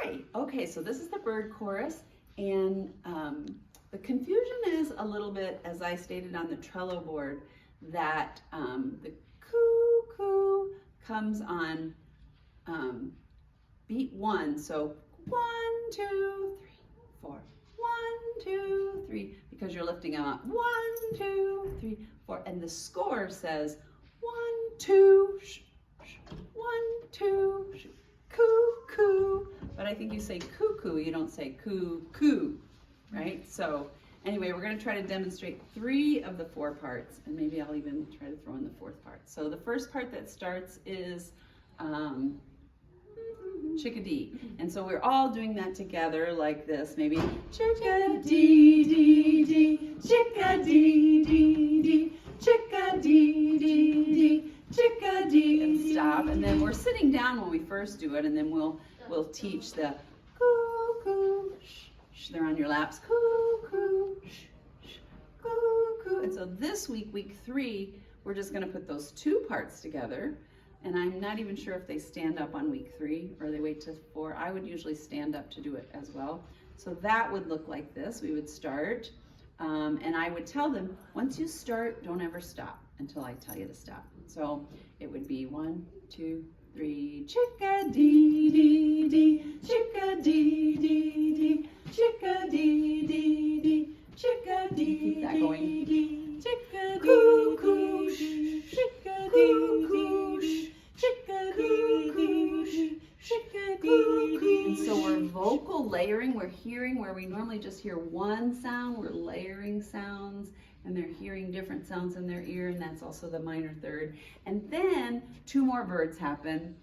Hi. Okay, so this is the bird chorus, and the confusion is a little bit, as I stated on the Trello board, that the cuckoo comes on beat 1. So 1, 2, 3, 4. 1, 2, 3, because you're lifting them up. 1, 2, 3, 4, and the score says 1, 2, 1, 2, cuckoo. But I think you say cuckoo, you don't say cuckoo, right? So anyway, we're going to try to demonstrate 3 of the 4 parts, and maybe I'll even try to throw in the 4th part. So the first part that starts is Chickadee, and so we're all doing that together like this. Maybe Chickadee, dee, dee, Chickadee, dee, dee, Chickadee, dee, dee, Chickadee, and stop. And then we're sitting down when we first do it, and then we'll teach the cuckoo. They're on your laps. Cuckoo, cuckoo. And so this week, week 3, we're just going to put those 2 parts together. And I'm not even sure if they stand up on week 3 or they wait till 4. I would usually stand up to do it as well. So that would look like this. We would start, and I would tell them, once you start, don't ever stop until I tell you to stop. So it would be 1, 2, 3, Chickadee, dee, dee, Chickadee, dee, dee, Chickadee, dee, dee, Chickadee. Keep that going. Chickadee, cuckoo, Chickadee, Chickadee, Chickadee. And so we're vocal layering. We're hearing where we normally just hear one sound. We're layering sounds, and they're hearing different sounds in their ear, and that's also the minor third. And then 2 more birds happen.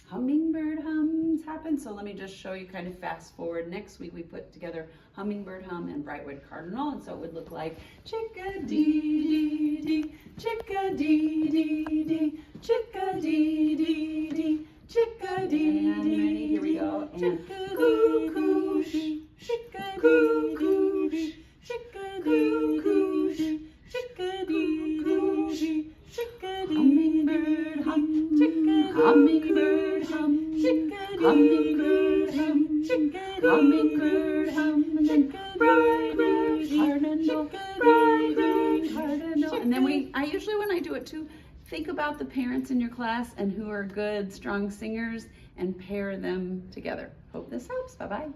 Hummingbird hums happen. So let me just show you, kind of fast forward. Next week we put together hummingbird hum and brightwood cardinal, and so it would look like Chickadee, dee, dee, Chickadee, dee, dee, Chickadee, dee, dee, Chickadee. And ready? Here we go. And cuckoo, Chickadee, Chickadee, Chickadee, hummingbird hum, hummingbird hum, hummingbird hum, hummingbird hum, and then brightwood cardinal, brightwood cardinal. And then I usually, when I do it too, think about the parents in your class and who are good, strong singers, and pair them together. Hope this helps. Bye-bye.